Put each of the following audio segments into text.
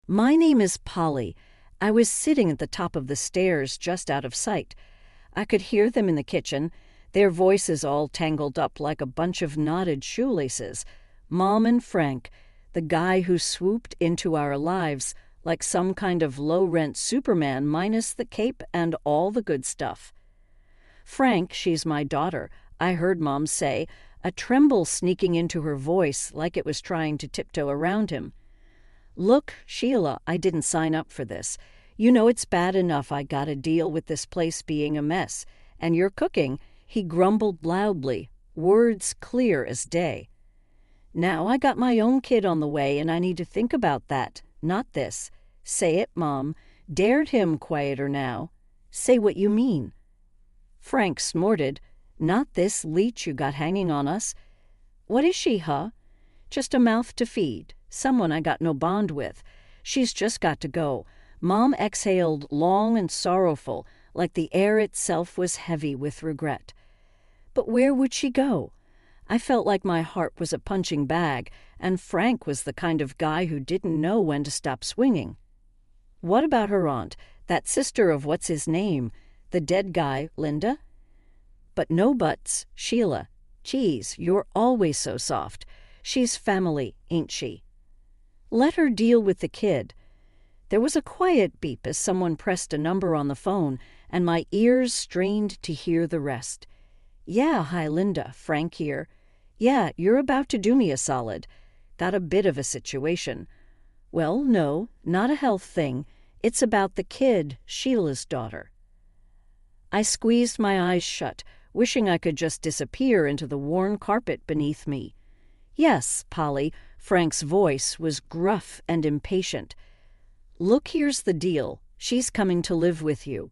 My name is Polly. I was sitting at the top of the stairs just out of sight. I could hear them in the kitchen, their voices all tangled up like a bunch of knotted shoelaces. Mom and Frank, the guy who swooped into our lives like some kind of low-rent Superman minus the cape and all the good stuff. Frank, she's my daughter, I heard Mom say, a tremble sneaking into her voice like it was trying to tiptoe around him. Look, Sheila, I didn't sign up for this. You know it's bad enough I gotta deal with this place being a mess. And you're cooking, he grumbled loudly, words clear as day. Now I got my own kid on the way and I need to think about that, not this. Say it, Mom. Dared him quieter now. Say what you mean. Frank snorted. Not this leech you got hanging on us. What is she, huh? Just a mouth to feed. Someone I got no bond with. She's just got to go. Mom exhaled long and sorrowful, like the air itself was heavy with regret. But where would she go? I felt like my heart was a punching bag, and Frank was the kind of guy who didn't know when to stop swinging. What about her aunt, that sister of what's-his-name, the dead guy, Linda? But no buts, Sheila. Geez, you're always so soft. She's family, ain't she? Let her deal with the kid. There was a quiet beep as someone pressed a number on the phone, and my ears strained to hear the rest. Yeah, hi, Linda, Frank here. Yeah, you're about to do me a solid. Got a bit of a situation. Well, no, not a health thing. It's about the kid, Sheila's daughter. I squeezed my eyes shut, wishing I could just disappear into the worn carpet beneath me. Yes, Polly, Frank's voice was gruff and impatient. Look, here's the deal. She's coming to live with you.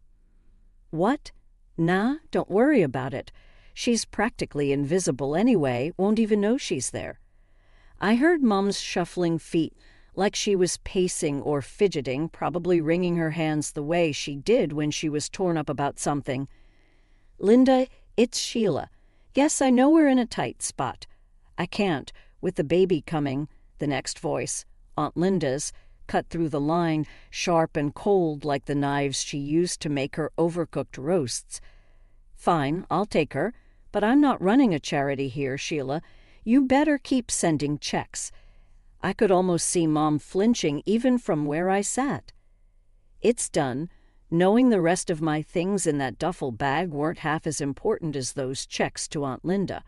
What? Nah, don't worry about it. She's practically invisible anyway, won't even know she's there. I heard Mom's shuffling feet, like she was pacing or fidgeting, probably wringing her hands the way she did when she was torn up about something. Linda, it's Sheila. Yes, I know we're in a tight spot. I can't, with the baby coming, the next voice, Aunt Linda's, cut through the line, sharp and cold like the knives she used to make her overcooked roasts. Fine, I'll take her, but I'm not running a charity here, Sheila. You better keep sending checks. I could almost see Mom flinching even from where I sat. It's done. Knowing the rest of my things in that duffel bag weren't half as important as those checks to Aunt Linda.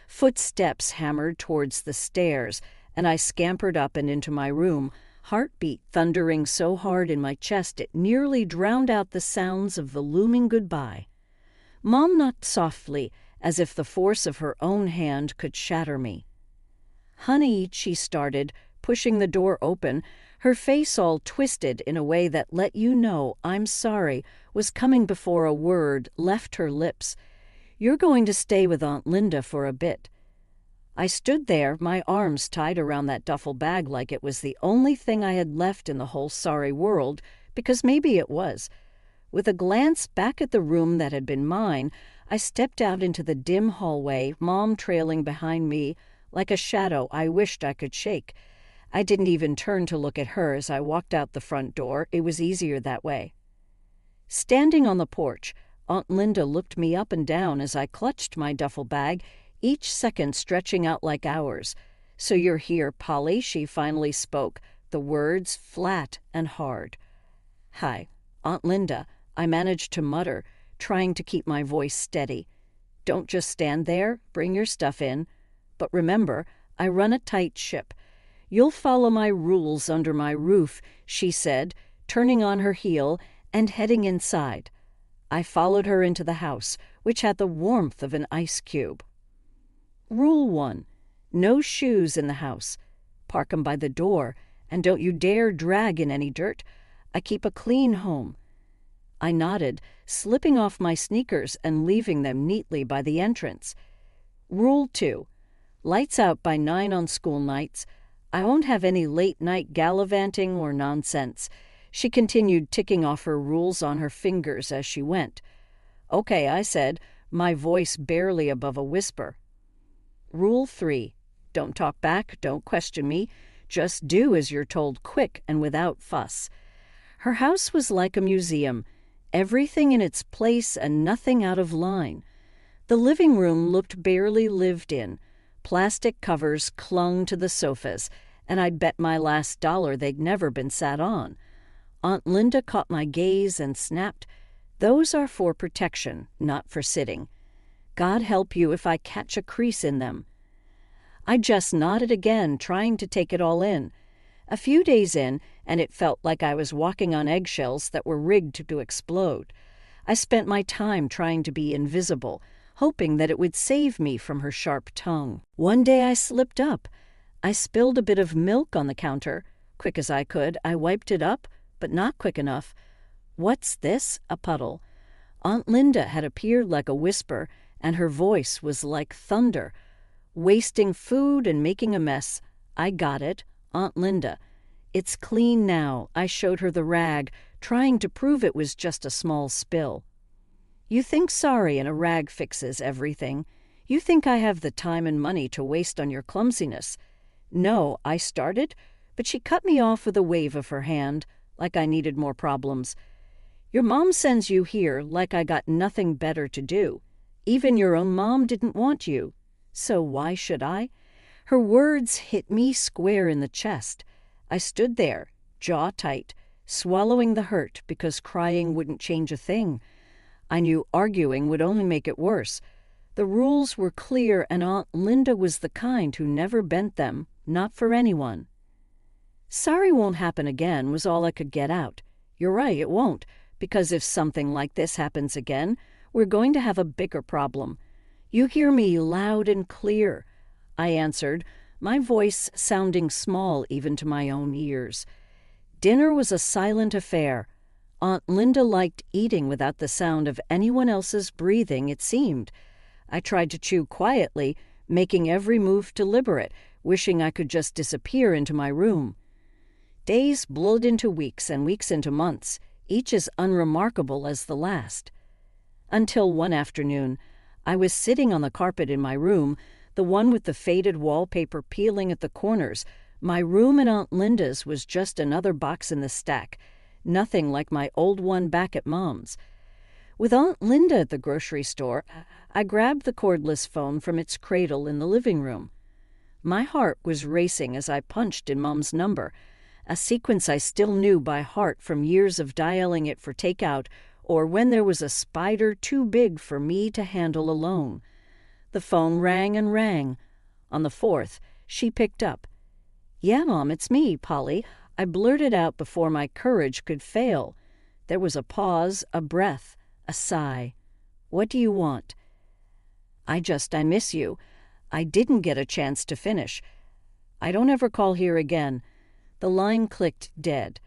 Footsteps hammered towards the stairs, and I scampered up and into my room, heartbeat thundering so hard in my chest it nearly drowned out the sounds of the looming goodbye. Mom knocked softly, as if the force of her own hand could shatter me. Honey, she started, pushing the door open, her face all twisted in a way that let you know I'm sorry was coming before a word left her lips. You're going to stay with Aunt Linda for a bit. I stood there, my arms tied around that duffel bag like it was the only thing I had left in the whole sorry world, because maybe it was. With a glance back at the room that had been mine, I stepped out into the dim hallway, Mom trailing behind me like a shadow I wished I could shake. I didn't even turn to look at her as I walked out the front door. It was easier that way. Standing on the porch, Aunt Linda looked me up and down as I clutched my duffel bag, each second stretching out like hours. So you're here, Polly, she finally spoke, the words flat and hard. Hi, Aunt Linda, I managed to mutter, trying to keep my voice steady. Don't just stand there, bring your stuff in. But remember, I run a tight ship. You'll follow my rules under my roof, she said, turning on her heel and heading inside. I followed her into the house, which had the warmth of an ice cube. Rule 1. No shoes in the house. Park 'em by the door, and don't you dare drag in any dirt. I keep a clean home. I nodded, slipping off my sneakers and leaving them neatly by the entrance. Rule 2. Lights out by 9 on school nights. I won't have any late-night gallivanting or nonsense. She continued ticking off her rules on her fingers as she went. Okay, I said, my voice barely above a whisper. Rule 3. Don't talk back, don't question me. Just do as you're told, quick and without fuss. Her house was like a museum, everything in its place and nothing out of line. The living room looked barely lived in. Plastic covers clung to the sofas, and I'd bet my last dollar they'd never been sat on. Aunt Linda caught my gaze and snapped, "Those are for protection, not for sitting. God help you if I catch a crease in them." I just nodded again, trying to take it all in. A few days in, and it felt like I was walking on eggshells that were rigged to explode. I spent my time trying to be invisible, hoping that it would save me from her sharp tongue. One day I slipped up. I spilled a bit of milk on the counter. Quick as I could, I wiped it up, but not quick enough. "What's this?" A puddle. Aunt Linda had appeared like a whisper, and her voice was like thunder. "Wasting food and making a mess. I got it. Aunt Linda. It's clean now." I showed her the rag, trying to prove it was just a small spill. "You think sorry and a rag fixes everything. You think I have the time and money to waste on your clumsiness." "No," I started, but she cut me off with a wave of her hand, like I needed more problems. "Your mom sends you here like I got nothing better to do. Even your own mom didn't want you. So why should I?" Her words hit me square in the chest. I stood there, jaw tight, swallowing the hurt because crying wouldn't change a thing. I knew arguing would only make it worse. The rules were clear, and Aunt Linda was the kind who never bent them, not for anyone. "Sorry won't happen again," was all I could get out. "You're right, it won't, because if something like this happens again, we're going to have a bigger problem. You hear me loud and clear," I answered, my voice sounding small even to my own ears. Dinner was a silent affair. Aunt Linda liked eating without the sound of anyone else's breathing, it seemed. I tried to chew quietly, making every move deliberate, wishing I could just disappear into my room. Days bled into weeks and weeks into months, each as unremarkable as the last. Until one afternoon, I was sitting on the carpet in my room, the one with the faded wallpaper peeling at the corners. My room and Aunt Linda's was just another box in the stack, nothing like my old one back at Mom's. With Aunt Linda at the grocery store, I grabbed the cordless phone from its cradle in the living room. My heart was racing as I punched in Mom's number, a sequence I still knew by heart from years of dialing it for takeout or when there was a spider too big for me to handle alone. The phone rang and rang. On the fourth, she picked up. "Yeah, Mom, it's me, Polly," I blurted out before my courage could fail. There was a pause, a breath, a sigh. "What do you want?" I miss you." I didn't get a chance to finish. "I don't ever call here again." The line clicked dead.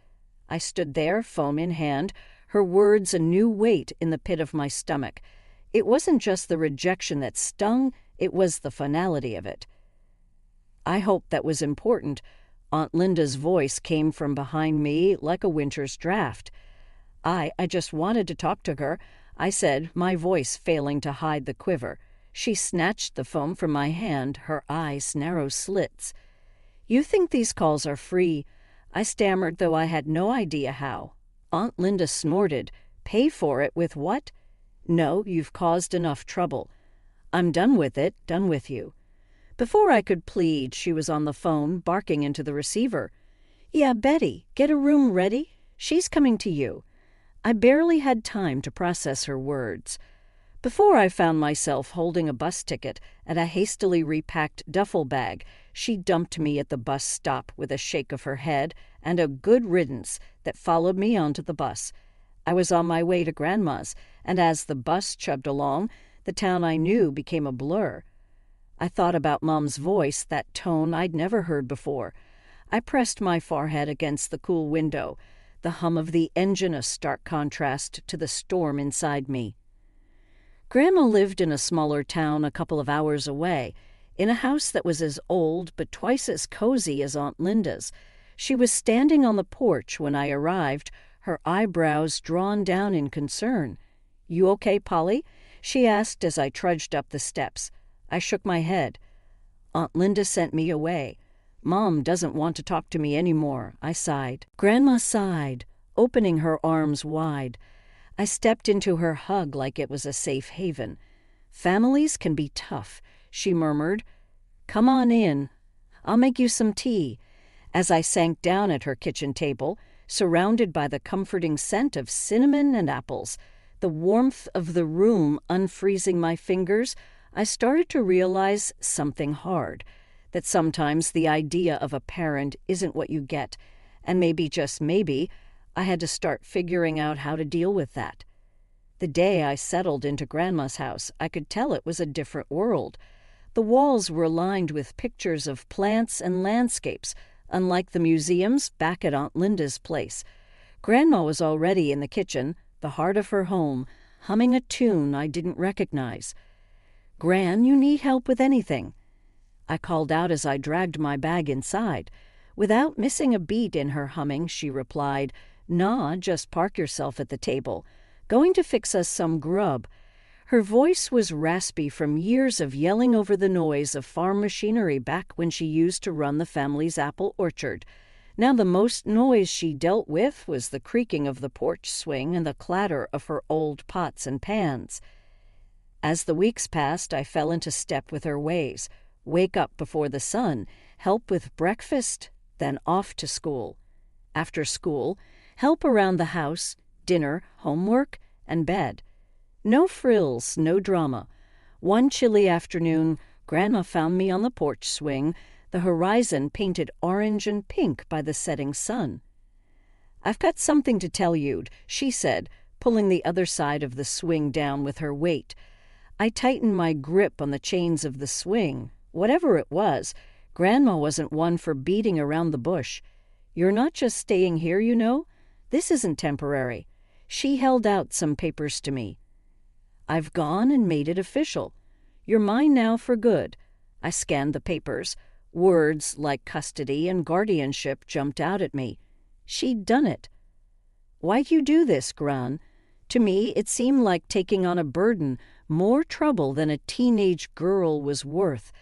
I stood there, phone in hand, her words a new weight in the pit of my stomach. It wasn't just the rejection that stung, it was the finality of it. "I hope that was important." Aunt Linda's voice came from behind me like a winter's draft. I just wanted to talk to her," I said, my voice failing to hide the quiver. She snatched the phone from my hand, her eyes narrow slits. "You think these calls are free?" I stammered, though I had no idea how. Aunt Linda snorted. "Pay for it with what?" "No, you've caused enough trouble. I'm done with it, done with you." Before I could plead, she was on the phone, barking into the receiver. "Yeah, Betty, get a room ready. She's coming to you." I barely had time to process her words. Before I found myself holding a bus ticket and a hastily repacked duffel bag, she dumped me at the bus stop with a shake of her head and a good riddance that followed me onto the bus. I was on my way to Grandma's, and as the bus chugged along, the town I knew became a blur. I thought about Mom's voice, that tone I'd never heard before. I pressed my forehead against the cool window, the hum of the engine a stark contrast to the storm inside me. Grandma lived in a smaller town a couple of hours away, in a house that was as old but twice as cozy as Aunt Linda's. She was standing on the porch when I arrived, her eyebrows drawn down in concern. "You okay, Polly?" she asked as I trudged up the steps. I shook my head. "Aunt Linda sent me away." Mom doesn't want to talk to me anymore, I sighed. Grandma sighed, opening her arms wide. I stepped into her hug like it was a safe haven. Families can be tough, she murmured. Come on in. I'll make you some tea. As I sank down at her kitchen table, surrounded by the comforting scent of cinnamon and apples, the warmth of the room unfreezing my fingers, I started to realize something hard, that sometimes the idea of a parent isn't what you get, and maybe, just maybe, I had to start figuring out how to deal with that. The day I settled into Grandma's house, I could tell it was a different world. The walls were lined with pictures of plants and landscapes, unlike the museums back at Aunt Linda's place. Grandma was already in the kitchen, the heart of her home, humming a tune I didn't recognize. Gran, you need help with anything? I called out as I dragged my bag inside. Without missing a beat in her humming, she replied, Nah, just park yourself at the table. Going to fix us some grub. Her voice was raspy from years of yelling over the noise of farm machinery back when she used to run the family's apple orchard. Now the most noise she dealt with was the creaking of the porch swing and the clatter of her old pots and pans. As the weeks passed, I fell into step with her ways. Wake up before the sun, help with breakfast, then off to school. After school, help around the house, dinner, homework, and bed. No frills, no drama. One chilly afternoon, Grandma found me on the porch swing, the horizon painted orange and pink by the setting sun. I've got something to tell you, she said, pulling the other side of the swing down with her weight. I tightened my grip on the chains of the swing. Whatever it was, Grandma wasn't one for beating around the bush. You're not just staying here, you know. This isn't temporary. She held out some papers to me. I've gone and made it official. You're mine now for good. I scanned the papers. Words like custody and guardianship jumped out at me. She'd done it. Why'd you do this, Gran? To me, it seemed like taking on a burden, more trouble than a teenage girl was worth.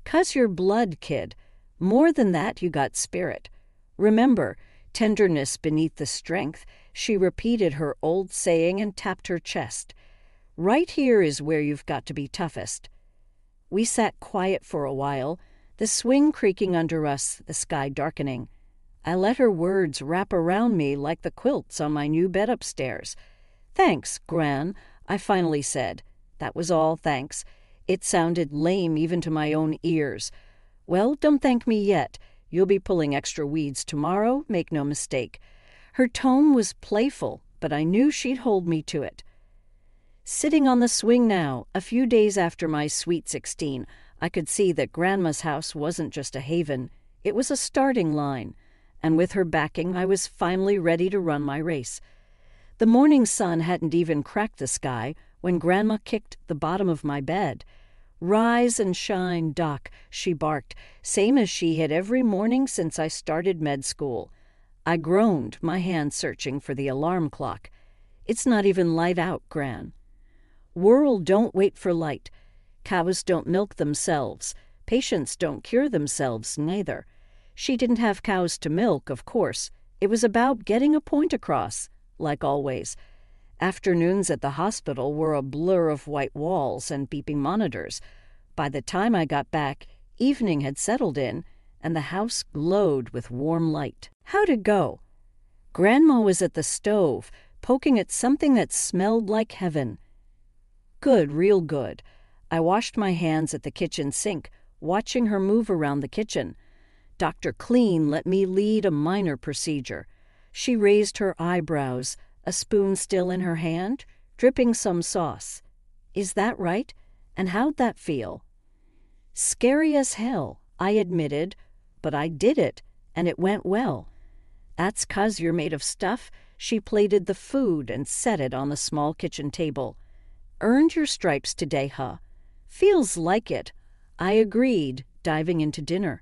'Cause you're blood, kid. More than that, you got spirit. Remember, tenderness beneath the strength. She repeated her old saying and tapped her chest. Right here is where you've got to be toughest. We sat quiet for a while, the swing creaking under us, the sky darkening. I let her words wrap around me like the quilts on my new bed upstairs. Thanks, Gran, I finally said. That was all, thanks. It sounded lame even to my own ears. Well, don't thank me yet. You'll be pulling extra weeds tomorrow, make no mistake. Her tone was playful, but I knew she'd hold me to it. Sitting on the swing now, a few days after my sweet 16, I could see that Grandma's house wasn't just a haven. It was a starting line, and with her backing, I was finally ready to run my race. The morning sun hadn't even cracked the sky when Grandma kicked the bottom of my bed. Rise and shine, Doc, she barked, same as she had every morning since I started med school. I groaned, my hand searching for the alarm clock. It's not even light out, Gran. World don't wait for light. Cows don't milk themselves. Patients don't cure themselves, neither. She didn't have cows to milk, of course. It was about getting a point across, like always. Afternoons at the hospital were a blur of white walls and beeping monitors. By the time I got back, evening had settled in, and the house glowed with warm light. How'd it go? Grandma was at the stove, poking at something that smelled like heaven. Good, real good. I washed my hands at the kitchen sink, watching her move around the kitchen. Dr. Clean let me lead a minor procedure. She raised her eyebrows, a spoon still in her hand, dripping some sauce. Is that right? And how'd that feel? Scary as hell, I admitted, but I did it, and it went well. That's 'cause you're made of stuff. She plated the food and set it on the small kitchen table. Earned your stripes today, huh? Feels like it. I agreed, diving into dinner.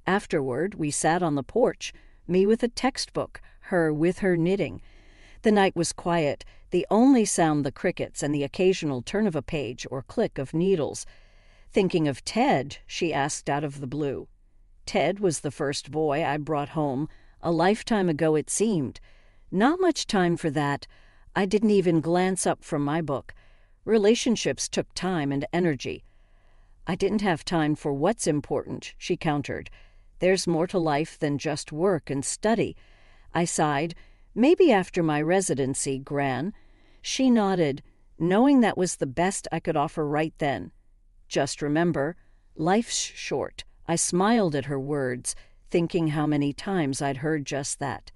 Afterward, we sat on the porch, me with a textbook, her with her knitting. The night was quiet, the only sound the crickets and the occasional turn of a page or click of needles. Thinking of Ted, she asked out of the blue. Ted was the first boy I brought home, a lifetime ago it seemed. Not much time for that. I didn't even glance up from my book. Relationships took time and energy. I didn't have time for what's important, she countered. There's more to life than just work and study. I sighed. Maybe after my residency, Gran. She nodded, knowing that was the best I could offer right then. Just remember, life's short. I smiled at her words, thinking how many times I'd heard just that.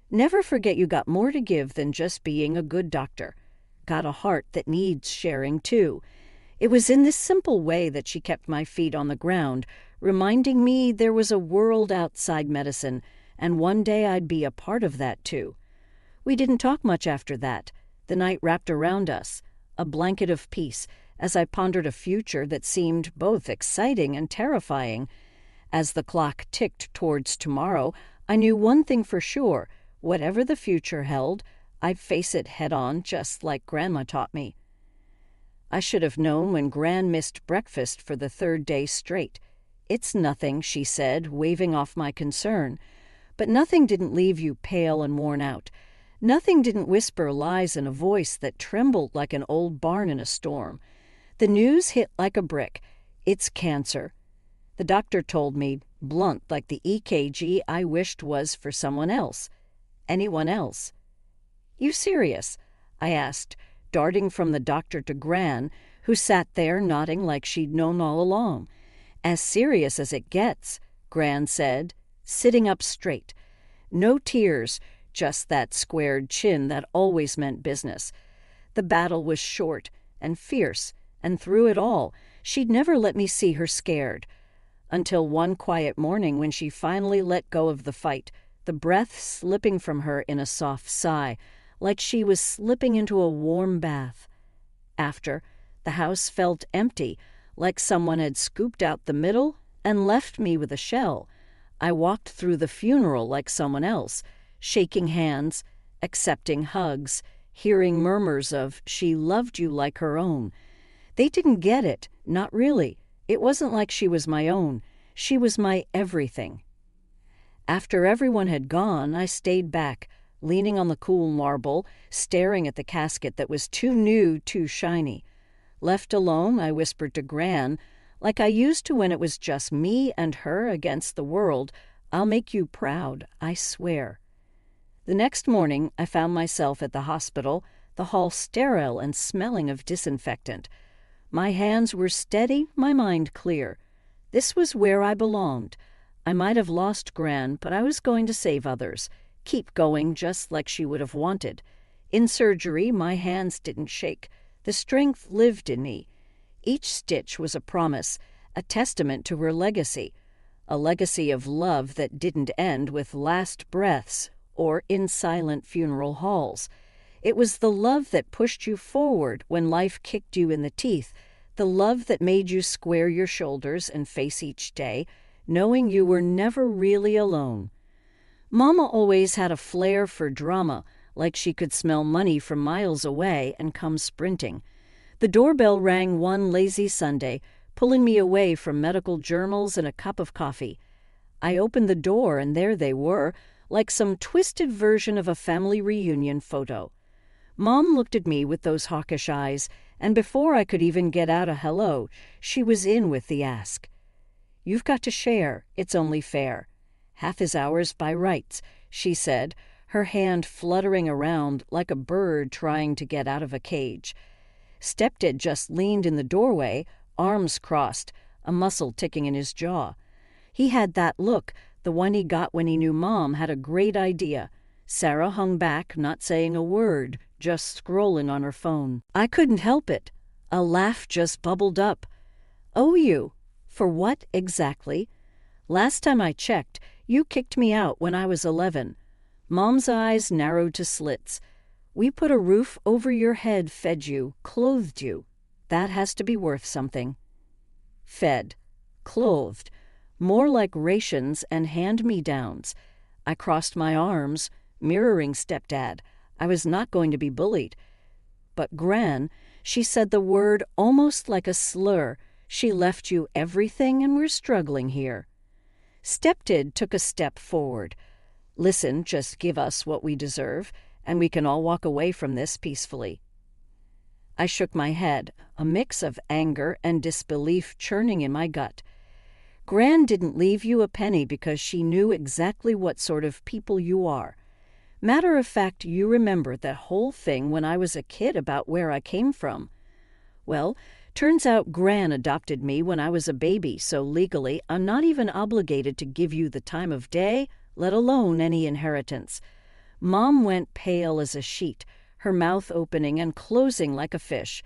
Never forget you got more to give than just being a good doctor. Got a heart that needs sharing, too. It was in this simple way that she kept my feet on the ground, reminding me there was a world outside medicine, and one day I'd be a part of that, too. We didn't talk much after that. The night wrapped around us, a blanket of peace, as I pondered a future that seemed both exciting and terrifying. As the clock ticked towards tomorrow, I knew one thing for sure. Whatever the future held, I'd face it head-on just like Grandma taught me. I should have known when Gran missed breakfast for the third day straight. It's nothing, she said, waving off my concern. But nothing didn't leave you pale and worn out. Nothing didn't whisper lies in a voice that trembled like an old barn in a storm. The news hit like a brick. It's cancer. The doctor told me, blunt like the EKG I wished was for someone else. Anyone else. You serious? I asked, darting from the doctor to Gran, who sat there nodding like she'd known all along. As serious as it gets, Gran said, sitting up straight. No tears, just that squared chin that always meant business. The battle was short and fierce, and through it all, she'd never let me see her scared. Until one quiet morning when she finally let go of the fight, the breath slipping from her in a soft sigh, like she was slipping into a warm bath. After, the house felt empty, like someone had scooped out the middle and left me with a shell. I walked through the funeral like someone else, shaking hands, accepting hugs, hearing murmurs of, "She loved you like her own." They didn't get it, not really. It wasn't like she was my own. She was my everything. After everyone had gone, I stayed back, leaning on the cool marble, staring at the casket that was too new, too shiny. Left alone, I whispered to Gran, like I used to when it was just me and her against the world, "I'll make you proud, I swear." The next morning, I found myself at the hospital, the hall sterile and smelling of disinfectant. My hands were steady, my mind clear. This was where I belonged. I might have lost Gran, but I was going to save others, keep going just like she would have wanted. In surgery, my hands didn't shake. The strength lived in me. Each stitch was a promise, a testament to her legacy, a legacy of love that didn't end with last breaths or in silent funeral halls. It was the love that pushed you forward when life kicked you in the teeth, the love that made you square your shoulders and face each day, knowing you were never really alone. Mama always had a flair for drama, like she could smell money from miles away and come sprinting. The doorbell rang one lazy Sunday, pulling me away from medical journals and a cup of coffee. I opened the door, and there they were, like some twisted version of a family reunion photo. Mom looked at me with those hawkish eyes, and before I could even get out a hello, she was in with the ask. "You've got to share. It's only fair. Half is ours by rights," she said, her hand fluttering around like a bird trying to get out of a cage. Stepdad just leaned in the doorway, arms crossed, a muscle ticking in his jaw. He had that look, the one he got when he knew Mom had a great idea. Sarah hung back, not saying a word, just scrolling on her phone. I couldn't help it. A laugh just bubbled up. "Owe you? For what exactly? Last time I checked, you kicked me out when I was 11. Mom's eyes narrowed to slits. "We put a roof over your head, fed you, clothed you. That has to be worth something." Fed. Clothed. More like rations and hand-me-downs. I crossed my arms, mirroring Stepdad. I was not going to be bullied. But Gran, she said the word almost like a slur. "She left you everything and we're struggling here." Stepdad took a step forward. Listen, just give us what we deserve, and we can all walk away from this peacefully. I shook my head, a mix of anger and disbelief churning in my gut. Gran didn't leave you a penny because she knew exactly what sort of people you are. Matter of fact, you remember that whole thing when I was a kid about where I came from. Well, turns out Gran adopted me when I was a baby, so legally I'm not even obligated to give you the time of day, let alone any inheritance. Mom went pale as a sheet, her mouth opening and closing like a fish.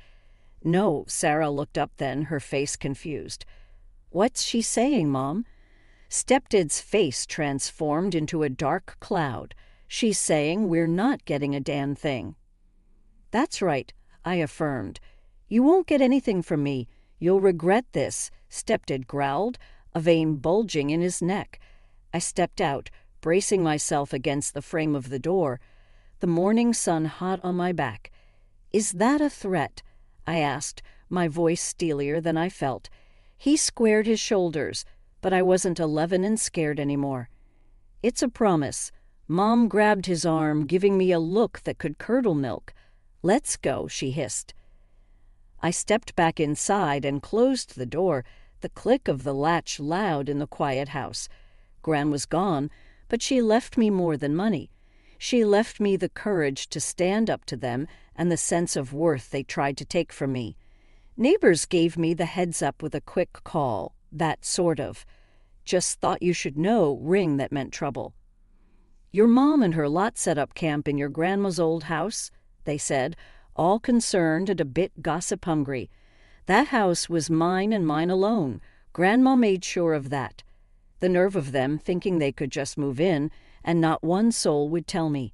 No, Sarah looked up then, her face confused. What's she saying, Mom? Stepdad's face transformed into a dark cloud. She's saying we're not getting a damn thing. That's right, I affirmed. You won't get anything from me. You'll regret this, Stepdad growled, a vein bulging in his neck. I stepped out, bracing myself against the frame of the door, the morning sun hot on my back. Is that a threat? I asked, my voice steelier than I felt. He squared his shoulders, but I wasn't 11 and scared anymore. It's a promise. Mom grabbed his arm, giving me a look that could curdle milk. Let's go, she hissed. I stepped back inside and closed the door, the click of the latch loud in the quiet house. Gran was gone, but she left me more than money. She left me the courage to stand up to them and the sense of worth they tried to take from me. Neighbors gave me the heads up with a quick call, that sort of. Just thought you should know ring that meant trouble. Your mom and her lot set up camp in your grandma's old house, they said, all concerned and a bit gossip-hungry. That house was mine and mine alone. Grandma made sure of that. The nerve of them thinking they could just move in, and not one soul would tell me.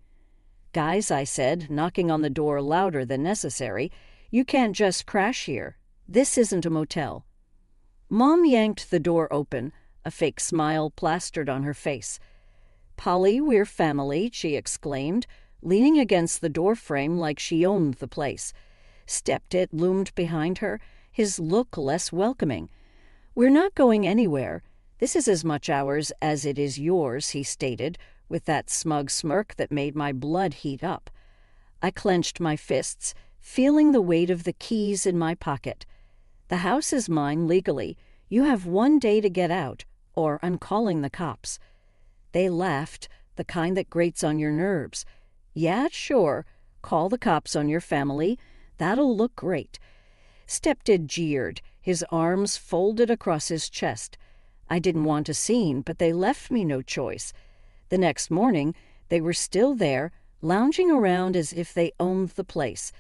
Guys, I said, knocking on the door louder than necessary, you can't just crash here. This isn't a motel. Mom yanked the door open, a fake smile plastered on her face. Polly, we're family, she exclaimed, leaning against the doorframe like she owned the place. Stepdad loomed behind her, his look less welcoming. We're not going anywhere. This is as much ours as it is yours, he stated, with that smug smirk that made my blood heat up. I clenched my fists, feeling the weight of the keys in my pocket. The house is mine legally. You have 1 day to get out, or I'm calling the cops. They laughed, the kind that grates on your nerves. Yeah, sure. Call the cops on your family. That'll look great. Stepdad jeered, his arms folded across his chest. I didn't want a scene, but they left me no choice. The next morning, they were still there, lounging around as if they owned the place.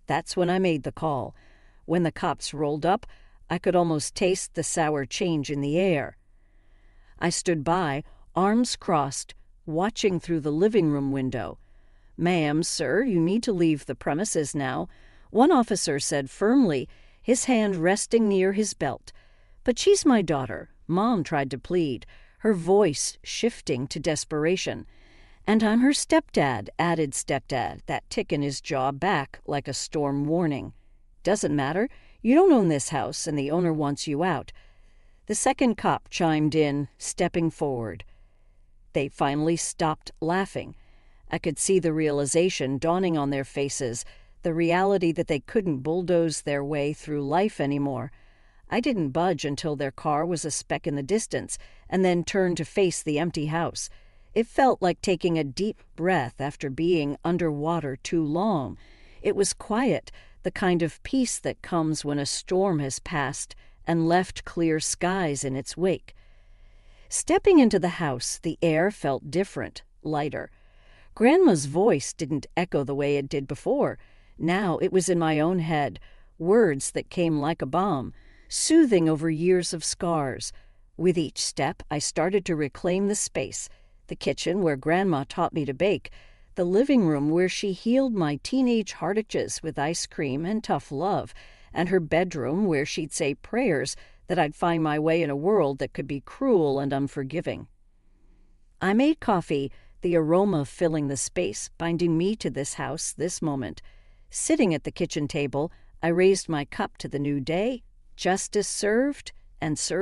That's when I made the call. When the cops rolled up, I could almost taste the sour change in the air. I stood by, arms crossed, watching through the living room window. Ma'am, sir, you need to leave the premises now, one officer said firmly, his hand resting near his belt. But she's my daughter, Mom tried to plead, her voice shifting to desperation. And I'm her stepdad, added Stepdad, that tick in his jaw back like a storm warning. Doesn't matter. You don't own this house, and the owner wants you out. The second cop chimed in, stepping forward. They finally stopped laughing. I could see the realization dawning on their faces, the reality that they couldn't bulldoze their way through life anymore. I didn't budge until their car was a speck in the distance, and then turned to face the empty house. It felt like taking a deep breath after being underwater too long. It was quiet, the kind of peace that comes when a storm has passed and left clear skies in its wake. Stepping into the house, the air felt different, lighter. Grandma's voice didn't echo the way it did before. Now it was in my own head, words that came like a bomb, soothing over years of scars. With each step, I started to reclaim the space, the kitchen where Grandma taught me to bake, the living room where she healed my teenage heart itches with ice cream and tough love, and her bedroom where she'd say prayers that I'd find my way in a world that could be cruel and unforgiving. I made coffee, the aroma filling the space, binding me to this house, this moment. Sitting at the kitchen table, I raised my cup to the new day, justice served, and served.